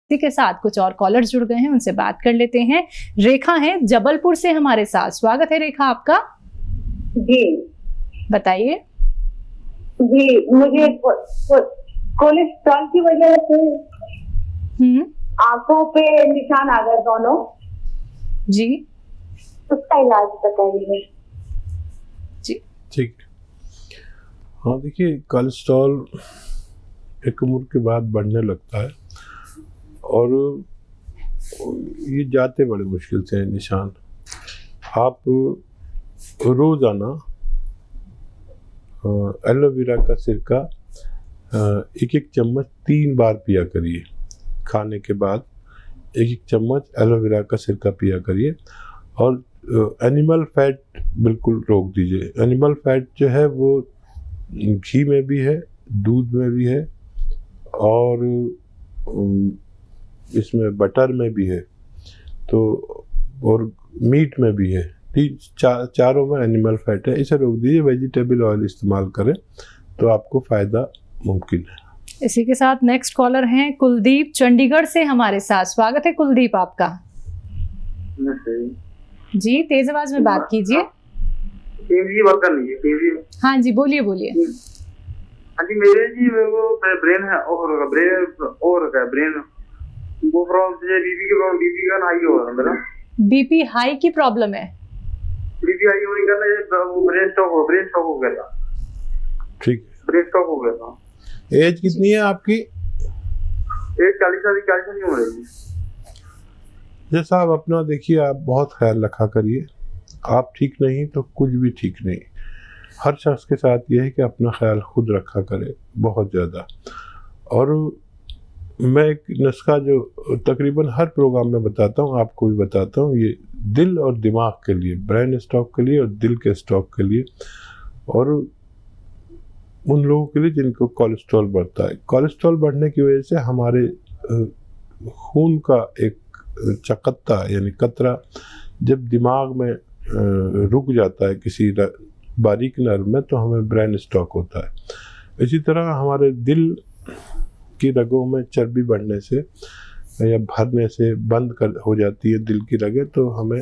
इसी के साथ कुछ और कॉलर्स जुड़ गए हैं, उनसे बात कर लेते हैं। रेखा है जबलपुर से हमारे साथ। स्वागत है रेखा आपका। जी बताइए। जी, मुझे कोलेस्ट्रॉल की वजह से आंखों पे निशान आ गए दोनों जी, उसका इलाज बताइए जी। ठीक। हाँ देखिए, कोलेस्ट्रॉल एक उम्र के बाद बढ़ने लगता है और ये जाते बड़े मुश्किल से हैं निशान। आप रोज़ाना एलोवेरा का सिरका एक एक चम्मच 3 बार पिया करिए। खाने के बाद एक एक चम्मच एलोवेरा का सिरका पिया करिए और एनिमल फैट बिल्कुल रोक दीजिए। एनिमल फैट जो है वो घी में भी है, दूध में भी है और इसमें बटर में भी है, तो और मीट में भी है। चारों में एनिमल फैट है, इसे रोक दीजिए। वेजिटेबल ऑयल इस्तेमाल करें तो आपको फ़ायदा मुमकिन है। इसी के साथ नेक्स्ट कॉलर हैं कुलदीप चंडीगढ़ से हमारे साथ। स्वागत है कुलदीप आपका। जी, तेज आवाज में बात कीजिए। हाँ जी, बोलिए बोलिए। हाँ जी, मेरे जी वो ब्रेन है और ब्रेन वो प्रॉब्लम से बीपी का हाई हो रहा है मेरा। बीपी हाई की प्रॉब्लम है? बीपी हाई होने का वो ब्रेन स्ट्रोक हो गया था। ठीक, ब्रेन स्ट्रोक हो गया था। एज कितनी है आपकी? एज 40 साल हो रही है। जैसा साहब अपना देखिए, आप बहुत ख्याल रखा करिए। आप ठीक नहीं तो कुछ भी ठीक नहीं। हर शख्स के साथ ये है कि अपना ख्याल खुद रखा करे बहुत ज़्यादा। और मैं एक नुस्खा जो तकरीबन हर प्रोग्राम में बताता हूँ, आपको भी बताता हूँ, ये दिल और दिमाग के लिए, ब्रेन स्टॉक के लिए और दिल के स्टॉक के लिए, और उन लोगों के लिए जिनको कोलेस्ट्रॉल बढ़ता है। कोलेस्ट्रॉल बढ़ने की वजह से हमारे खून का एक चकत्ता यानी कतरा जब दिमाग में रुक जाता है किसी बारीक नर्व में, तो हमें ब्रेन स्ट्रोक होता है। इसी तरह हमारे दिल की रगों में चर्बी बढ़ने से या भरने से बंद हो जाती है दिल की रगें, तो हमें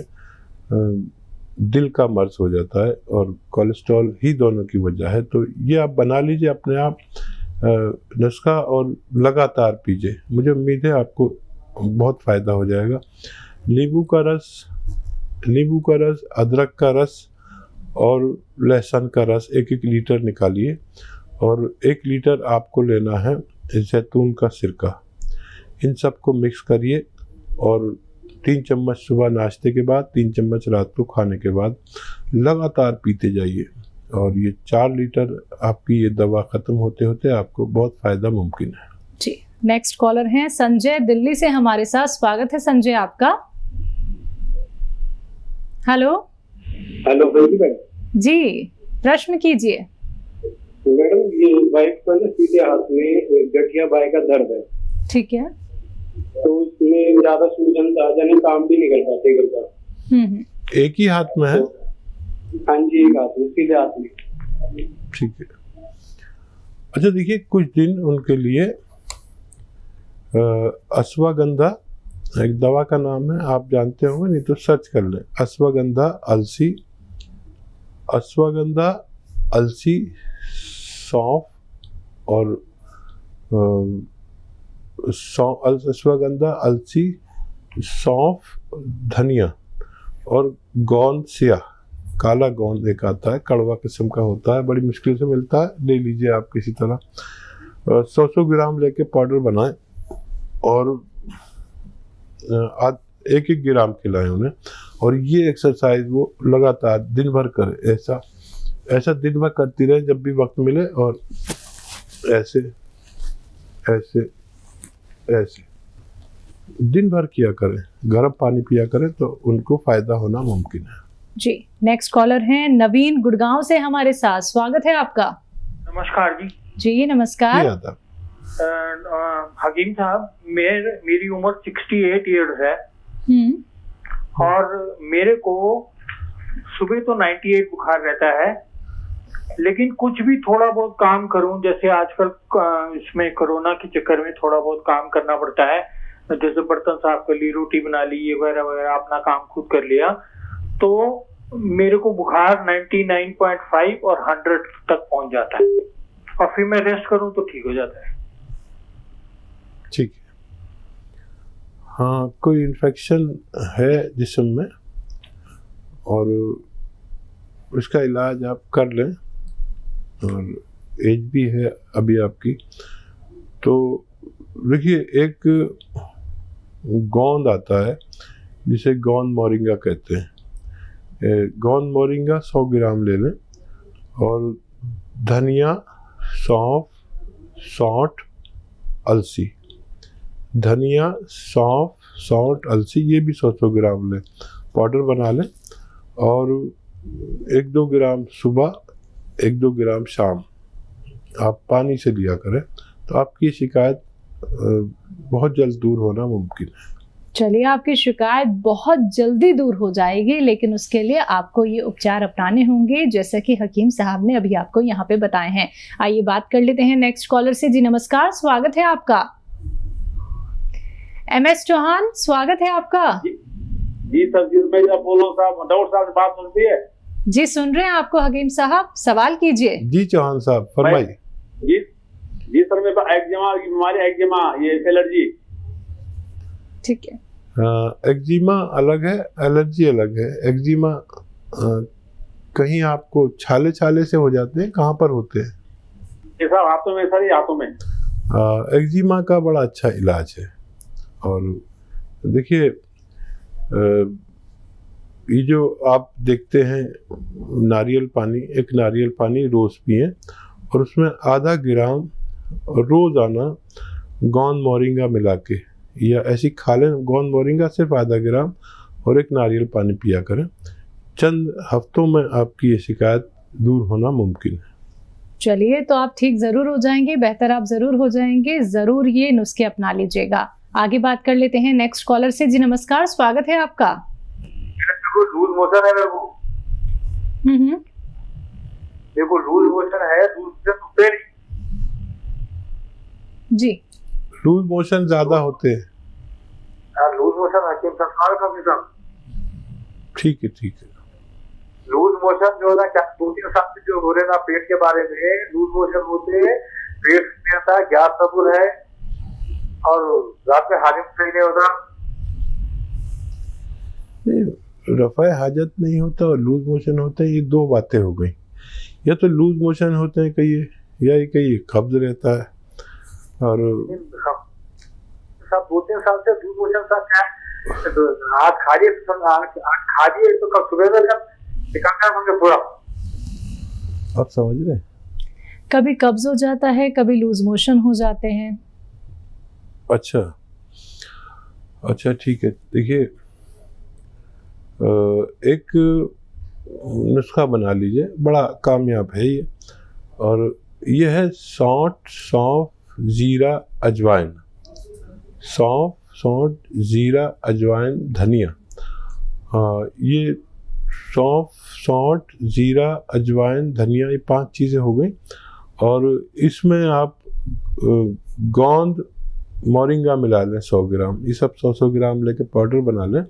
दिल का मर्ज हो जाता है और कोलेस्ट्रॉल ही दोनों की वजह है। तो ये आप बना लीजिए अपने आप नुस्खा और लगातार पीजिए। मुझे उम्मीद है आपको बहुत फ़ायदा हो जाएगा। नींबू का रस, अदरक का रस और लहसुन का रस 1-1 लीटर निकालिए और 1 लीटर आपको लेना है जैतून का सिरका। इन सब को मिक्स करिए और 3 चम्मच सुबह नाश्ते के बाद, 3 चम्मच रात को खाने के बाद लगातार पीते जाइए और ये 4 लीटर आपकी ये दवा ख़त्म होते होते आपको बहुत फ़ायदा मुमकिन है। जी, नेक्स्ट कॉलर हैं संजय दिल्ली से हमारे साथ। स्वागत है संजय आपका। हेलो जी, प्रश्न कीजिए। मैडम, ये वाइफ को ना सीधे हाथ में गठिया बाय का दर्द है। ठीक है। तो उसमें ज्यादा सूजन था, यानी काम भी नहीं कर पाते घर का। एक ही हाथ में है? हाँ जी, एक हाथ में, सीधे हाथ में। ठीक है। अच्छा देखिए, कुछ दिन उनके लिए अश्वगंधा एक दवा का नाम है, आप जानते होंगे, नहीं तो सर्च कर लें। अश्वगंधा अलसी, सौंफ और अश्वगंधा, अलसी, सौंफ, धनिया और गोंद स्याह, काला गोंद एक आता है, कड़वा किस्म का होता है, बड़ी मुश्किल से मिलता है, ले लीजिए आप किसी तरह। 100 ग्राम लेके पाउडर बनाएं और 1-1 ग्राम खिलाएं उन्हें। और ये एक्सरसाइज वो लगातार दिन भर करें। ऐसा दिन भर करती रहे जब भी वक्त मिले, और ऐसे दिन भर किया करें। गर्म पानी पिया करें तो उनको फायदा होना मुमकिन है। जी, नेक्स्ट कॉलर हैं नवीन गुड़गांव से हमारे साथ। स्वागत है आपका। नमस्कार जी। जी नमस्कार। हकीम साहब, मेरी उम्र 68 ईयर्स है और मेरे को सुबह तो 98 बुखार रहता है, लेकिन कुछ भी थोड़ा बहुत काम करूं, जैसे आजकल इसमें कोरोना के चक्कर में थोड़ा बहुत काम करना पड़ता है, जैसे बर्तन साफ कर लिए, रोटी बना ली, ये वगैरह वगैरह अपना काम खुद कर लिया, तो मेरे को बुखार 99.5 और 100 तक पहुंच जाता है, और फिर मैं रेस्ट करूं तो ठीक हो जाता है। ठीक है। हाँ, कोई इन्फेक्शन है जिस्म में और उसका इलाज आप कर लें, और एज भी है अभी आपकी, तो देखिए एक गोंद आता है जिसे गोंद मोरिंगा कहते हैं। गोंद मोरिंगा 100 ग्राम ले लें, और धनिया, सौंफ, सौंठ, अलसी, धनिया, सौंफ, सौंठ, अलसी, ये भी 100 ग्राम लें, पाउडर बना लें, और 1-2 ग्राम सुबह, 1-2 ग्राम शाम आप पानी से लिया करें, तो आपकी शिकायत बहुत जल्द दूर होना मुमकिन है। चलिए, आपकी शिकायत बहुत जल्दी दूर हो जाएगी, लेकिन उसके लिए आपको ये उपचार अपनाने होंगे जैसा कि हकीम साहब ने अभी आपको यहाँ पे बताए हैं। आइए बात कर लेते हैं नेक्स्ट कॉलर से। जी नमस्कार, स्वागत है आपका। MS चौहान, स्वागत है आपका। जी सर, जी मैं जब बोलो साहब, डॉक्टर साहब से बात सुनती है? जी सुन रहे हैं आपको हकीम साहब, सवाल कीजिए। जी चौहान साहब फरमाइए। जी सर, मेरे पास एक्जिमा की बीमारी, एक्जिमा, ये एलर्जी। ठीक है। एक्जिमा अलग है, एलर्जी अलग है। एक्जिमा कहीं आपको छाले छाले से हो जाते हैं, कहाँ पर होते हैं? ये साहब हाथों में, सर ये हाथों में। एक्जिमा का बड़ा अच्छा इलाज है, और देखिए ये जो आप देखते हैं नारियल पानी, एक नारियल पानी रोज़ पिए, और उसमें आधा ग्राम रोज़ाना गोंद मोरिंगा मिला के, या ऐसी खा लें गोंद मोरिंगा सिर्फ आधा ग्राम, और एक नारियल पानी पिया करें। चंद हफ्तों में आपकी ये शिकायत दूर होना मुमकिन है। चलिए, तो आप ठीक जरूर हो जाएंगे, बेहतर आप जरूर हो जाएंगे, जरूर ये नुस्खे अपना लीजिएगा। आगे बात कर लेते हैं नेक्स्ट कॉलर से। जी नमस्कार, स्वागत है आपका। लूज मोशन है मेरे को। मेरे को लूज मोशन है, दूध से सुनते नहीं। जी, लूज मोशन ज्यादा होते हैं। लूज मोशन हकीम सरकार का भी सब। ठीक है, ठीक है। लूज मोशन जो है ना, क्या 2-3 साल से जो हो रहे ना पेट के बारे में, लूज मोशन होते हैं, पेट में आता है, गैस ट्रबल है, और रात में हाजिम सही नहीं होता। रफ़ा हाजत नहीं होता और लूज मोशन होता है, ये दो बातें हो गई। या तो लूज मोशन होते हैं कहीं, या ये कहीं कब्ज रहता है। और सब 2-3 साल से लूज मोशन का क्या है, तो आज खाइए तो कल सुबह तक निकलता है मुझे पूरा। आप समझ रहे हैं? कभी कब्ज हो जाता है, कभी लूज मोशन हो जाते हैं। अच्छा, ठीक है। देखिए, एक नुस्खा बना लीजिए, बड़ा कामयाब है ये, और ये है सौंठ, जीरा, अजवाइन। सौंठ, जीरा, अजवाइन, धनिया। ये सौंठ, जीरा, अजवाइन, धनिया, ये 5 चीज़ें हो गई, और इसमें आप गोंद मोरिंगा मिला लें 100 ग्राम। ये सब 100 ग्राम लेके पाउडर बना लें,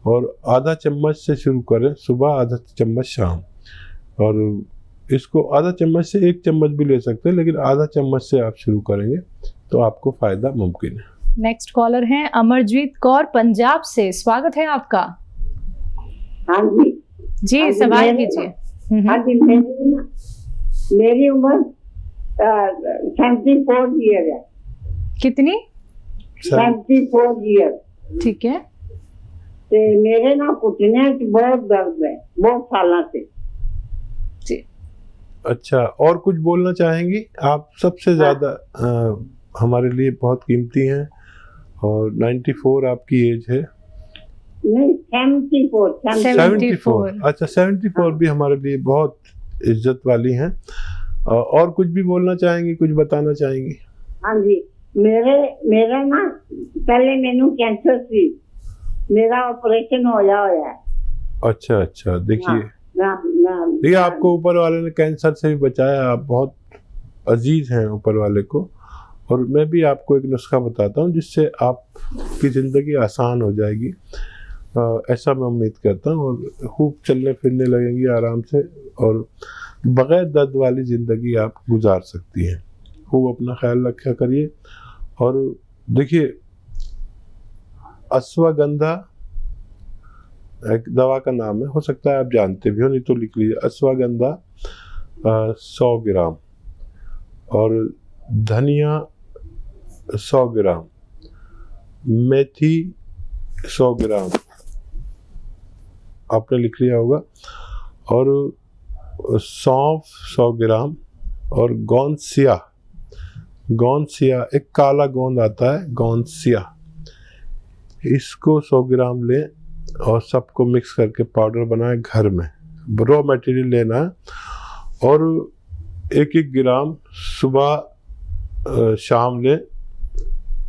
और आधा चम्मच से शुरू करें सुबह, आधा चम्मच शाम, और इसको आधा चम्मच से 1 चम्मच भी ले सकते हैं, लेकिन आधा चम्मच से आप शुरू करेंगे तो आपको फ़ायदा मुमकिन है। नेक्स्ट कॉलर हैं अमरजीत कौर पंजाब से, स्वागत है आपका। हाँ जी। जी हाँ सवाल जी, कीजिए। हाँ जी, मेरी उम्र 74 ईयर है। कितनी? 74 ईयर। ठीक है। ते मेरे ना घुटने च बहुत दर्द है, बहुत सालों से। जी। अच्छा, और कुछ बोलना चाहेंगी आप? सबसे ज़्यादा हमारे लिए बहुत कीमती हैं, और 94 आपकी एज है। नहीं, 74। अच्छा, 74 भी हमारे लिए बहुत इज्जत वाली हैं। और कुछ भी बोलना चाहेंगी, कुछ बताना चाहेंगी? हाँ जी, मेरा ना पहले मैनू कैंसर सी, मेरा ऑपरेशन होया है। अच्छा, देखिए देखिए, आपको ऊपर वाले ने कैंसर से भी बचाया। आप बहुत अजीज हैं ऊपर वाले को, और मैं भी आपको एक नुस्खा बताता हूँ जिससे आपकी ज़िंदगी आसान हो जाएगी, ऐसा मैं उम्मीद करता हूँ। और खूब चलने फिरने लगेंगी आराम से और बग़ैर दर्द वाली ज़िंदगी आप गुजार सकती हैं। खूब अपना ख्याल रखा करिए। और देखिए, अश्वगंधा एक दवा का नाम है, हो सकता है आप जानते भी हो, नहीं तो लिख लीजिए। अश्वगंधा 100 ग्राम और धनिया 100 ग्राम, मेथी 100 ग्राम, आपने लिख लिया होगा, और सौंफ 100 ग्राम, और गोंदसिया एक काला गोंद आता है, गोंदसिया, इसको 100 ग्राम लें और सबको मिक्स करके पाउडर बनाएं घर में। रॉ मटेरियल लेना है और 1-1 ग्राम सुबह शाम लें,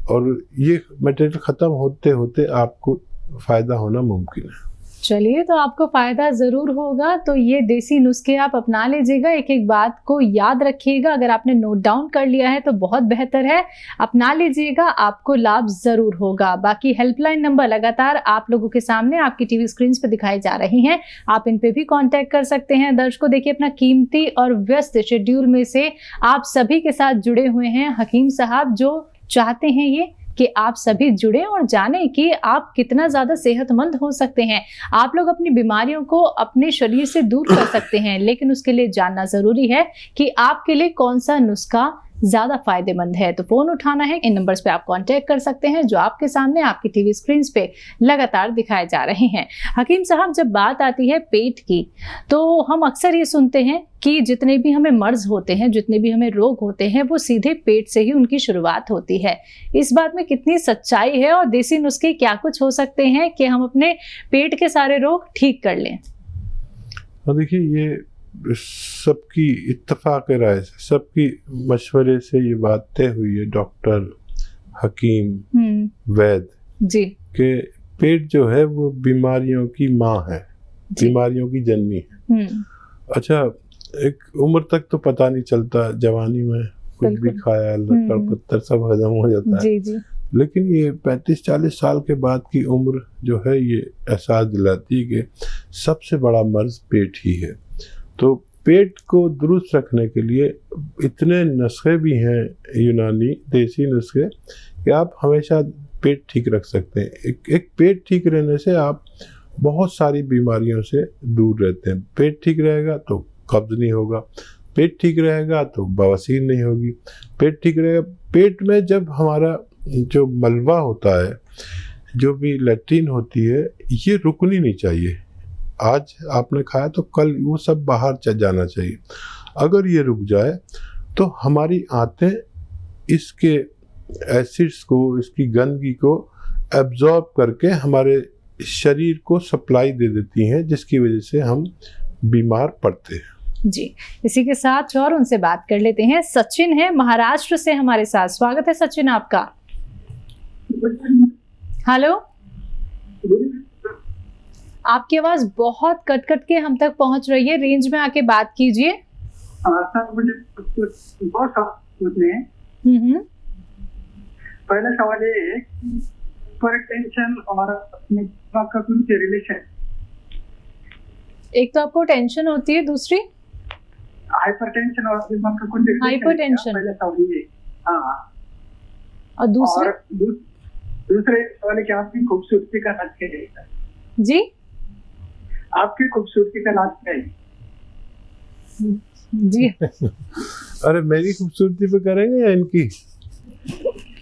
और ये मटेरियल ख़त्म होते होते आपको फ़ायदा होना मुमकिन है। चलिए, तो आपको फ़ायदा ज़रूर होगा। तो ये देसी नुस्खे आप अपना लीजिएगा, एक एक बात को याद रखिएगा। अगर आपने नोट डाउन कर लिया है तो बहुत बेहतर है, अपना लीजिएगा, आपको लाभ ज़रूर होगा। बाकी हेल्पलाइन नंबर लगातार आप लोगों के सामने आपकी टीवी स्क्रीन पे दिखाई जा रही हैं, आप इन पे भी कांटेक्ट कर सकते हैं। दर्शकों, देखिए, अपना कीमती और व्यस्त शेड्यूल में से आप सभी के साथ जुड़े हुए हैं हकीम साहब, जो चाहते हैं ये कि आप सभी जुड़े और जानें कि आप कितना ज़्यादा सेहतमंद हो सकते हैं। आप लोग अपनी बीमारियों को अपने शरीर से दूर कर सकते हैं, लेकिन उसके लिए जानना ज़रूरी है कि आपके लिए कौन सा नुस्खा ज़्यादा फायदेमंद है। तो फ़ोन उठाना है, इन नंबर्स पे आप कांटेक्ट कर सकते हैं जो आपके सामने आपकी टीवी स्क्रीन पे लगातार दिखाए जा रहे हैं। हकीम साहब, जब बात आती है पेट की, तो हम अक्सर ये सुनते हैं कि जितने भी हमें मर्ज होते हैं, जितने भी हमें रोग होते हैं, वो सीधे पेट से ही उनकी शुरुआत होती है। इस बात में कितनी सच्चाई है और देसी नुस्खे क्या कुछ हो सकते हैं कि हम अपने पेट के सारे रोग ठीक कर लें? देखिए, ये सबकी इत्तेफाक राय से, सबकी मशवरे से ये बात तय हुई है, डॉक्टर, हकीम, वैद्य जी, कि पेट जो है वो बीमारियों की माँ है, बीमारियों की जननी है। अच्छा, एक उम्र तक तो पता नहीं चलता, जवानी में कुछ भी खाया, लकड़ पत्थर सब हजम हो जाता है। जी जी। लेकिन ये 35-40 साल के बाद की उम्र जो है ये एहसास दिलाती है कि सबसे बड़ा मर्ज पेट ही है। तो पेट को दुरुस्त रखने के लिए इतने नुस्खे भी हैं, यूनानी देसी नुस्खे, कि आप हमेशा पेट ठीक रख सकते हैं। एक पेट ठीक रहने से आप बहुत सारी बीमारियों से दूर रहते हैं। पेट ठीक रहेगा तो कब्ज नहीं होगा, पेट ठीक रहेगा तो बवासीर नहीं होगी, पेट ठीक रहेगा। पेट में जब हमारा जो मलबा होता है, जो भी लैट्रीन होती है, ये रुकनी नहीं चाहिए। आज आपने खाया तो कल वो सब बाहर चल जाना चाहिए। अगर ये रुक जाए तो हमारी आंतें इसके एसिड्स को, इसकी गंदगी को एब्जॉर्ब करके हमारे शरीर को सप्लाई दे देती हैं, जिसकी वजह से हम बीमार पड़ते हैं। जी, इसी के साथ और उनसे बात कर लेते हैं। सचिन है महाराष्ट्र से हमारे साथ। स्वागत है सचिन आपका। हेलो, आपकी आवाज बहुत कट कट के हम तक पहुंच रही है, रेंज में आके बात कीजिए। पहला सवाल ये है, हाइपरटेंशन और अपने दिमाग का कुछ रिलेशन? एक तो आपको टेंशन होती है, दूसरी हाइपरटेंशन और दिमाग का कुछ रिलेशन? हाइपरटेंशन, पहला सवाल ये। हाँ, और दूसरे सवाल क्या आपकी खूबसूरती का राज क्या है? जी, आपकी खूबसूरती का राज क्या है? जी। अरे मेरी खूबसूरती पे करेंगे या इनकी?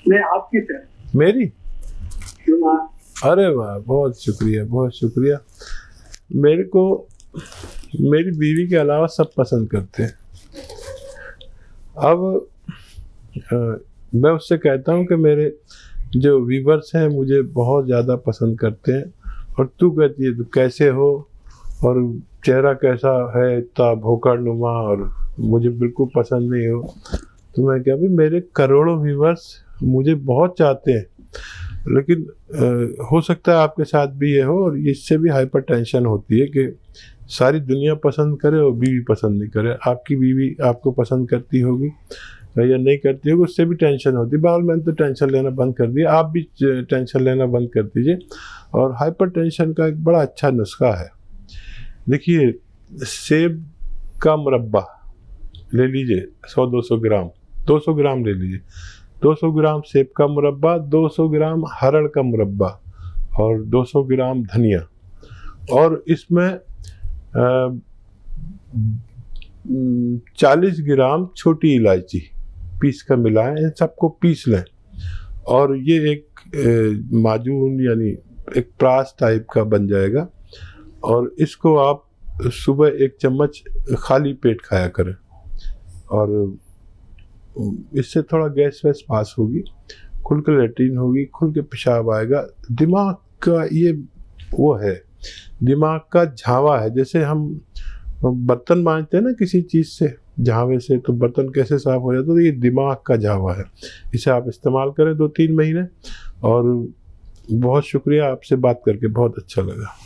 नहीं, आपकी सर। मेरी? अरे वाह, बहुत शुक्रिया, बहुत शुक्रिया। मेरे को मेरी बीवी के अलावा सब पसंद करते हैं। अब मैं उससे कहता हूँ कि मेरे जो व्यूवर्स हैं मुझे बहुत ज़्यादा पसंद करते हैं, और तू कहती है तो कैसे हो और चेहरा कैसा है, इतना भोकर नुमा, और मुझे बिल्कुल पसंद नहीं हो। तो मैं क्या, भी मेरे करोड़ों व्यूवर्स मुझे बहुत चाहते हैं, लेकिन हो सकता है आपके साथ भी ये हो, और इससे भी हाइपरटेंशन होती है कि सारी दुनिया पसंद करे और बीवी पसंद नहीं करे। आपकी बीवी आपको पसंद करती होगी, या नहीं करती होगी उससे भी टेंशन होती है। बहरहाल मैंने तो टेंशन लेना बंद कर दिया, आप भी टेंशन लेना बंद कर दीजिए। और हाइपरटेंशन का एक बड़ा अच्छा नुस्खा है। देखिए, सेब का मुरब्बा ले लीजिए 100-200 ग्राम, 200 ग्राम ले लीजिए, 200 ग्राम सेब का मुरब्बा, 200 ग्राम हरड़ का मुरब्बा और 200 ग्राम धनिया, और इसमें 40 ग्राम छोटी इलायची पीस कर मिलाएं। इन सबको पीस लें और ये एक माजून यानी एक प्रास टाइप का बन जाएगा। और इसको आप सुबह 1 चम्मच खाली पेट खाया करें और इससे थोड़ा गैस वैस पास होगी, खुल के लेट्रिन होगी, खुल के पेशाब आएगा। दिमाग का ये वो है, दिमाग का झावा है। जैसे हम बर्तन मांजते हैं ना किसी चीज़ से, झावे से, तो बर्तन कैसे साफ हो जाता है, तो ये दिमाग का झावा है। इसे आप इस्तेमाल करें 2-3 महीने। और बहुत शुक्रिया, आपसे बात करके बहुत अच्छा लगा।